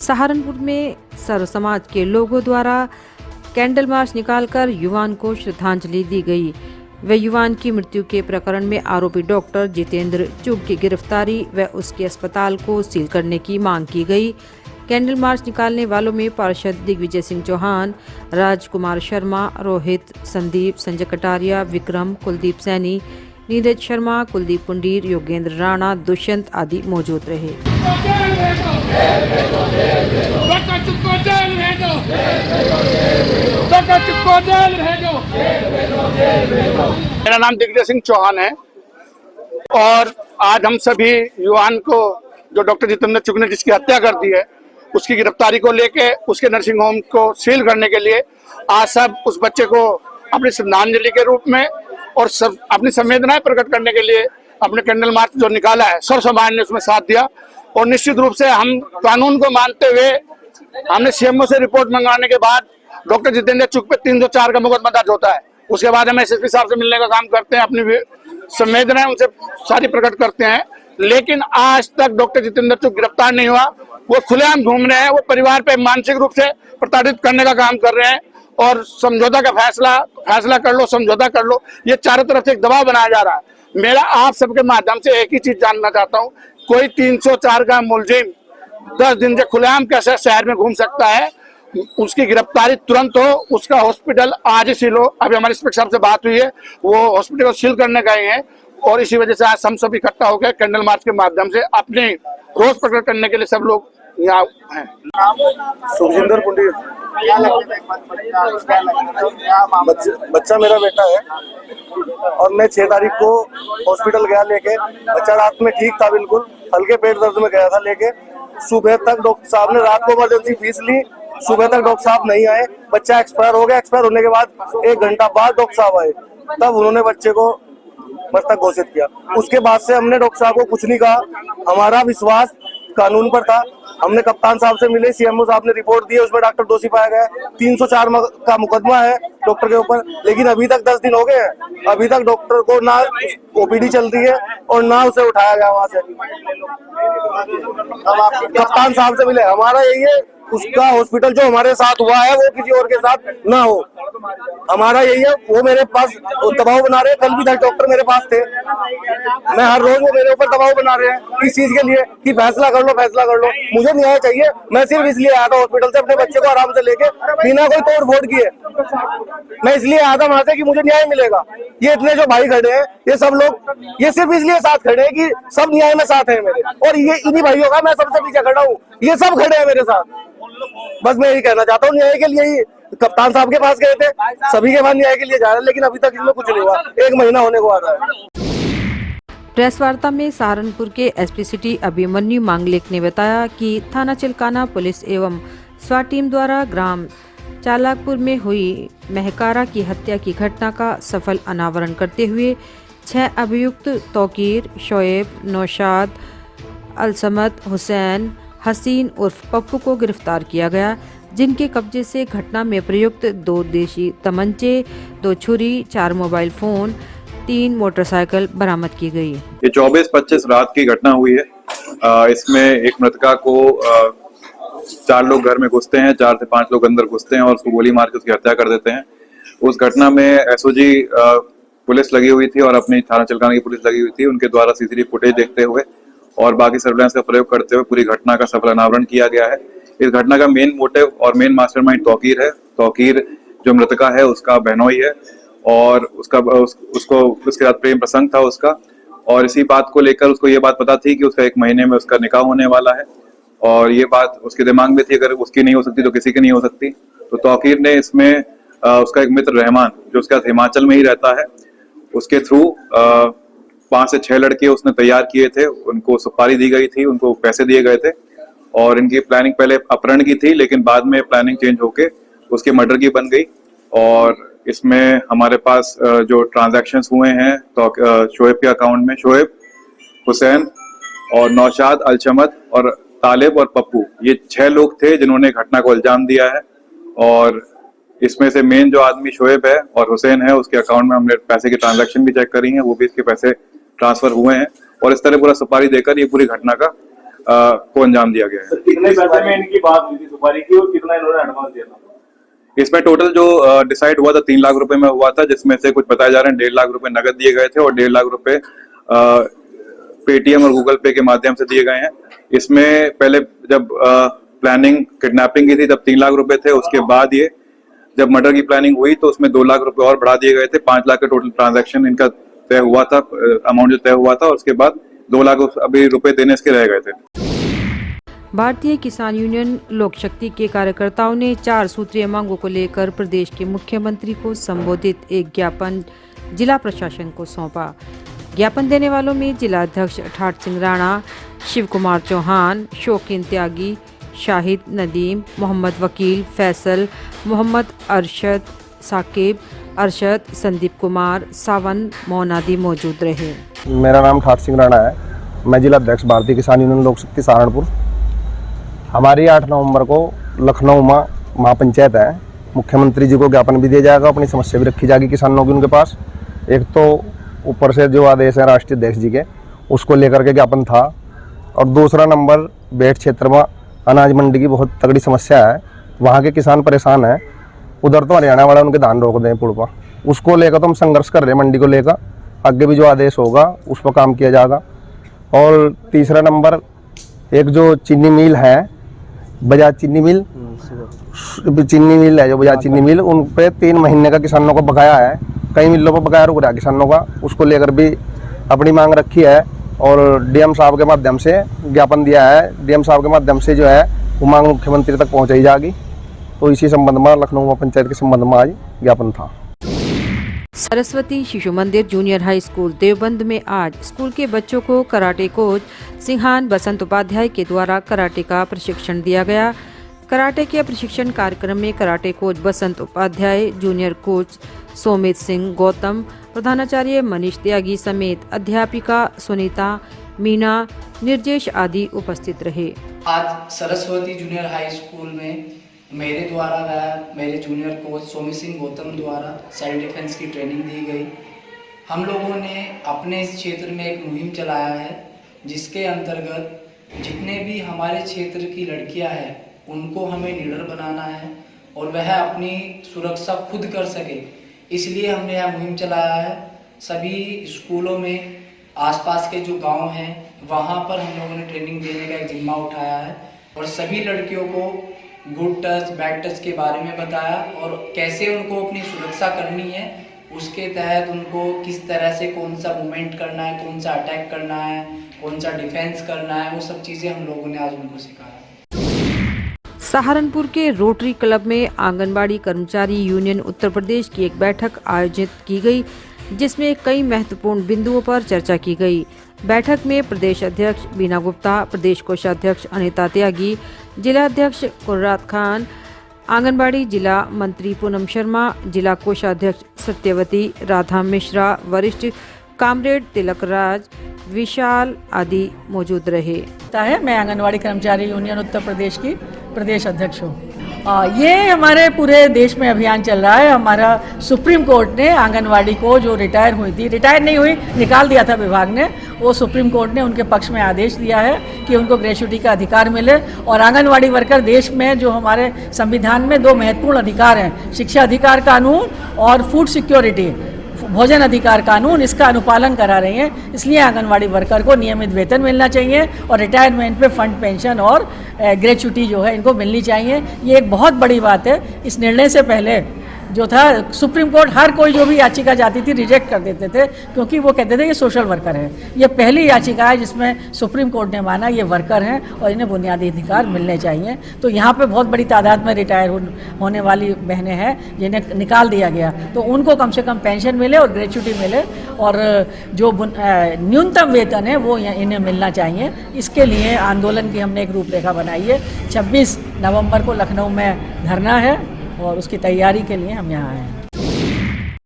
सहारनपुर में सर्व समाज के लोगों द्वारा कैंडल मार्च निकालकर युवान को श्रद्धांजलि दी गई। व युवान की मृत्यु के प्रकरण में आरोपी डॉक्टर जितेंद्र चुग की गिरफ्तारी व उसके अस्पताल को सील करने की मांग की गई। कैंडल मार्च निकालने वालों में पार्षद दिग्विजय सिंह चौहान, राजकुमार शर्मा, रोहित, संदीप, संजय कटारिया, विक्रम, कुलदीप सैनी, नीरज शर्मा, कुलदीप पुंडीर, योगेंद्र राणा, दुष्यंत आदि मौजूद रहे। मेरा नाम दिग्विजय सिंह चौहान है और आज हम सभी युवान को जो डॉक्टर जितेंद्र चुग ने जिसकी हत्या कर दी है उसकी गिरफ्तारी को लेके उसके नर्सिंग होम को सील करने के लिए आज सब उस बच्चे को अपनी श्रद्धांजलि के रूप में और सब अपनी संवेदनाएं प्रकट करने के लिए अपने कैंडल मार्च जो निकाला है, सर्व समाज ने उसमें साथ दिया। और निश्चित रूप से हम कानून को मानते हुए हमने सीएमओ से रिपोर्ट मंगवाने के बाद डॉक्टर जितेंद्र चुग पे 304 का मुकदमा दर्ज होता है। उसके बाद हम एसएसपी साहब से मिलने का काम करते हैं, अपनी संवेदनाएं उनसे सारी प्रकट करते हैं। लेकिन आज तक डॉक्टर जितेंद्र चुग गिरफ्तार नहीं हुआ। वो खुलेआम घूम रहे हैं, वो परिवार पे मानसिक रूप से प्रताड़ित करने का काम कर रहे हैं और समझौता का फैसला कर लो, समझौता कर लो, ये चारों तरफ से एक दबाव बनाया जा रहा है। मेरा आप सबके माध्यम से एक ही चीज जानना चाहता हूँ, कोई 304 का मुलजिम 10 दिन से खुलेआम कैसे शहर में घूम सकता है? उसकी गिरफ्तारी तुरंत हो, उसका हॉस्पिटल आज ही सील हो। अभी हमारे इंस्पेक्टर साहब से बात हुई है, वो हॉस्पिटल को सील करने गए हैं और इसी वजह से आज हम सब इकट्ठा होकर कैंडल मार्च के माध्यम से अपने रोष प्रकट करने के लिए सब लोग यहाँ हैं। सुखजिंदर पुंडीर, बच्चा मेरा बेटा है और मैं 6 तारीख को हॉस्पिटल गया लेके। बच्चा रात में ठीक था, बिल्कुल हल्के पेट दर्द में गया था लेके। सुबह तक डॉक्टर साहब ने रात को इमरजेंसी फीस ली, सुबह तक डॉक्टर साहब नहीं आए। बच्चा एक्सपायर हो गया। एक्सपायर होने के बाद 1 घंटा बाद डॉक्टर साहब आए, तब उन्होंने बच्चे को मृतक घोषित किया। उसके बाद से हमने डॉक्टर साहब को कुछ नहीं कहा। हमारा विश्वास कानून पर था। हमने कप्तान साहब से मिले, सीएमओ साहब ने रिपोर्ट दी, उसमें डॉक्टर दोषी पाया गया। 304 का मुकदमा है डॉक्टर के ऊपर, लेकिन अभी तक 10 दिन हो गए हैं, अभी तक डॉक्टर को ना ओपीडी चल रही है और ना उसे उठाया गया वहां से। कप्तान साहब से मिले, हमारा यही है उसका हॉस्पिटल जो हमारे साथ हुआ है वो किसी और के साथ ना हो। हमारा यही है। वो मेरे पास दबाव बना रहे हैं, कल भी 10 डॉक्टर मेरे पास थे। मैं हर रोज वो मेरे ऊपर दबाव बना रहे हैं इस चीज के लिए कि फैसला कर लो, फैसला कर लो। मुझे न्याय चाहिए। मैं सिर्फ इसलिए आया था हॉस्पिटल से अपने बच्चे को आराम से लेके, बिना कोई तोड़ फोड़ किए। मैं इसलिए आया था वहां से कि मुझे न्याय मिलेगा। ये इतने जो भाई खड़े हैं, ये सब लोग ये सिर्फ इसलिए साथ खड़े हैं कि सब न्याय में साथ है मेरे, और ये इन्हीं भाइयों का मैं सबसे पीछे खड़ा हूँ। ये सब खड़े हैं मेरे साथ। बस मैं यही कहना चाहता हूँ, न्याय के लिए ही कप्तान साहब के पास गए थे, सभी के पास न्याय के लिए जा रहे हैं, लेकिन अभी तक इसमें कुछ नहीं हुआ। 1 महीना होने को आ रहा है। प्रेस वार्ता में सहारनपुर के एसपी सिटी अभिमन्यु मांगलिक ने बताया कि थाना चिलकाना पुलिस एवं स्वाट टीम द्वारा ग्राम चालाकपुर में हुई महकारा की हत्या की घटना का सफल अनावरण करते हुए 6 अभियुक्त तौकीर, शोएब, नौशाद, अलसमद, हुसैन, हसीन उर्फ पप्पू को गिरफ्तार किया गया, जिनके कब्जे से घटना में प्रयुक्त 2 देशी तमंचे, 2 छुरी, 4 मोबाइल फोन, 3 मोटरसाइकिल बरामद की गई। ये 24-25 रात की घटना हुई है। इसमें एक मृतका को 4 लोग घर में घुसते हैं, 4 से 5 लोग अंदर घुसते हैं और उसको गोली मार के उसकी हत्या कर देते हैं। उस घटना में एसओजी पुलिस लगी हुई थी और अपनी थाना चिलकाना की पुलिस लगी हुई थी। उनके द्वारा सीसीटीवी फुटेज देखते हुए और बाकी सर्विलांस का प्रयोग करते हुए पूरी घटना का सफल अनावरण किया गया है। इस घटना का मेन मोटिव और मेन मास्टरमाइंड तौकीर है। तौकीर जो मृतका है उसका बहनोई है और उसको उसके साथ प्रेम प्रसंग था उसका, और इसी बात को लेकर उसको ये बात पता थी कि उसका 1 महीने में उसका निकाह होने वाला है और ये बात उसके दिमाग में थी, अगर उसकी नहीं हो सकती तो किसी की नहीं हो सकती। तो तौकीर ने इसमें उसका एक मित्र रहमान जो उसके साथ हिमाचल में ही रहता है, उसके थ्रू 5 से 6 लड़के उसने तैयार किए थे। उनको सुपारी दी गई थी, उनको पैसे दिए गए थे और इनकी प्लानिंग पहले अपहरण की थी, लेकिन बाद में प्लानिंग चेंज होके उसके मर्डर की बन गई। और इसमें हमारे पास जो ट्रांजैक्शंस हुए हैं तो शोएब के अकाउंट में शोएब, हुसैन और नौशाद, अलशमद और तालिब और पप्पू, ये 6 लोग थे जिन्होंने घटना को अंजाम दिया है। और इसमें से मेन जो आदमी शोएब है और हुसैन है, उसके अकाउंट में हमने पैसे की ट्रांजैक्शन भी चेक करी है, वो भी इसके पैसे ट्रांसफर हुए हैं। और इस तरह पूरा सुपारी देकर ये पूरी घटना का को अंजाम दिया गया है। कितने पैसे में इनकी बात हुई थी सुपारी की और कितना इन्होंने एडवांस दिया था? इसमें टोटल जो डिसाइड हुआ था 3 लाख रुपए में हुआ था, जिसमें से कुछ बताए जा रहे हैं 1.5 लाख रुपए नगद दिए गए थे और 1.5 लाख रुपए पेटीएम और गूगल पे के माध्यम से दिए गए हैं। इसमें पहले जब प्लानिंग किडनैपिंग की थी तब 3 लाख रुपए थे, उसके बाद ये जब मर्डर की प्लानिंग हुई तो उसमें 2 लाख रुपए और बढ़ा दिए गए थे। 5 लाख का टोटल ट्रांजैक्शन इनका तय हुआ था, अमाउंट जो तय हुआ था, उसके बाद 2 लाख अभी रुपए देने इसके रह गए थे। भारतीय किसान यूनियन लोक शक्ति के कार्यकर्ताओं ने 4 सूत्रीय मांगों को लेकर प्रदेश के मुख्यमंत्री को संबोधित एक ज्ञापन जिला प्रशासन को सौंपा। ज्ञापन देने वालों में जिलाध्यक्ष ठाठ सिंह राणा, शिव कुमार चौहान, शौकीन त्यागी, शाहिद नदीम, मोहम्मद वकील, फैसल, मोहम्मद अरशद, साकिब, अरशद, संदीप कुमार, सावन, मोनादी मौजूद रहे। मेरा नाम ठाठ सिंह राणा है, मैं जिलाध्यक्ष भारतीय किसान यूनियन लोक शक्ति सहारनपुर। हमारी 8 नवंबर को लखनऊ में महापंचायत है। मुख्यमंत्री जी को ज्ञापन भी दिया जाएगा, अपनी समस्या भी रखी जाएगी किसानों की उनके पास। एक तो ऊपर से जो आदेश है राष्ट्रीय अध्यक्ष जी के, उसको लेकर के ज्ञापन था, और दूसरा नंबर बेट क्षेत्र में अनाज मंडी की बहुत तगड़ी समस्या है, वहाँ के किसान परेशान हैं। उधर तो हरियाणा वाला उनके धान रोक दें पुल पर, उसको लेकर तो हम संघर्ष कर रहे हैं मंडी को लेकर। आगे भी जो आदेश होगा उस पर काम किया जाएगा। और तीसरा नंबर एक जो चीनी मिल है, बजाज चीनी मिल है जो बजाज चीनी मिल, उन पे 3 महीने का किसानों को बकाया है, कई मिलों पर बकाया रुक रहा है किसानों का, उसको लेकर भी अपनी मांग रखी है और डीएम साहब के माध्यम से ज्ञापन दिया है। डीएम साहब के माध्यम से जो है वो मांग मुख्यमंत्री तक पहुंचाई जाएगी। तो इसी संबंध में लखनऊ पंचायत के संबंध में आज ज्ञापन था। सरस्वती शिशु मंदिर जूनियर हाई स्कूल देवबंद में आज स्कूल के बच्चों को कराटे कोच सिंहान बसंत उपाध्याय के द्वारा कराटे का प्रशिक्षण दिया गया। कराटे के प्रशिक्षण कार्यक्रम में कराटे कोच बसंत उपाध्याय, जूनियर कोच सोमित सिंह गौतम, प्रधानाचार्य मनीष त्यागी समेत अध्यापिका सुनीता, मीना, निर्देश आदि उपस्थित रहे। आज सरस्वती जूनियर हाई स्कूल में मेरे द्वारा व मेरे जूनियर कोच सोमित सिंह गौतम द्वारा सेल्फ डिफेंस की ट्रेनिंग दी गई। हम लोगों ने अपने इस क्षेत्र में एक मुहिम चलाया है, जिसके अंतर्गत जितने भी हमारे क्षेत्र की लड़कियां हैं उनको हमें लीडर बनाना है और वह अपनी सुरक्षा खुद कर सके, इसलिए हमने यह मुहिम चलाया है। सभी स्कूलों में आसपास के जो गांव हैं वहां पर हम लोगों ने ट्रेनिंग देने का एक जिम्मा उठाया है और सभी लड़कियों को गुड टच बैड टच के बारे में बताया और कैसे उनको अपनी सुरक्षा करनी है, उसके तहत उनको किस तरह से कौन सा मूवमेंट करना है, कौन सा अटैक करना है, कौन सा डिफेंस करना है, वो सब चीज़ें हम लोगों ने आज उनको सिखाया। सहारनपुर के रोटरी क्लब में आंगनबाड़ी कर्मचारी यूनियन उत्तर प्रदेश की एक बैठक आयोजित की गई, जिसमें कई महत्वपूर्ण बिंदुओं पर चर्चा की गई। बैठक में प्रदेश अध्यक्ष बीना गुप्ता, प्रदेश कोषाध्यक्ष अनिता त्यागी, जिला अध्यक्ष कुर्रात खान, आंगनबाड़ी जिला मंत्री पूनम शर्मा, जिला कोषाध्यक्ष सत्यवती, राधा मिश्रा, वरिष्ठ कामरेड तिलक राज, विशाल आदि मौजूद रहे। मैं आंगनवाड़ी कर्मचारी यूनियन उत्तर प्रदेश की प्रदेश अध्यक्ष हूँ। ये हमारे पूरे देश में अभियान चल रहा है। हमारा सुप्रीम कोर्ट ने आंगनवाड़ी को जो रिटायर हुई थी, रिटायर नहीं हुई, निकाल दिया था विभाग ने, वो सुप्रीम कोर्ट ने उनके पक्ष में आदेश दिया है कि उनको ग्रेच्युटी का अधिकार मिले। और आंगनवाड़ी वर्कर देश में जो हमारे संविधान में 2 महत्वपूर्ण अधिकार हैं, शिक्षा अधिकार कानून और फूड सिक्योरिटी भोजन अधिकार कानून, इसका अनुपालन करा रही हैं। इसलिए आंगनवाड़ी वर्कर को नियमित वेतन मिलना चाहिए और रिटायरमेंट पे फंड पेंशन और ग्रेच्युटी जो है इनको मिलनी चाहिए। ये एक बहुत बड़ी बात है। इस निर्णय से पहले जो था सुप्रीम कोर्ट हर कोई जो भी याचिका जाती थी रिजेक्ट कर देते थे, क्योंकि वो कहते थे ये सोशल वर्कर है। ये पहली याचिका है जिसमें सुप्रीम कोर्ट ने माना ये वर्कर हैं और इन्हें बुनियादी अधिकार मिलने चाहिए। तो यहाँ पे बहुत बड़ी तादाद में रिटायर होने वाली बहनें हैं जिन्हें निकाल दिया गया, तो उनको कम से कम पेंशन मिले और ग्रेच्युटी मिले और जो न्यूनतम वेतन है वो इन्हें मिलना चाहिए। इसके लिए आंदोलन की हमने एक रूपरेखा बनाई है। 26 नवंबर को लखनऊ में धरना है और उसकी तैयारी के लिए हम यहाँ आए हैं।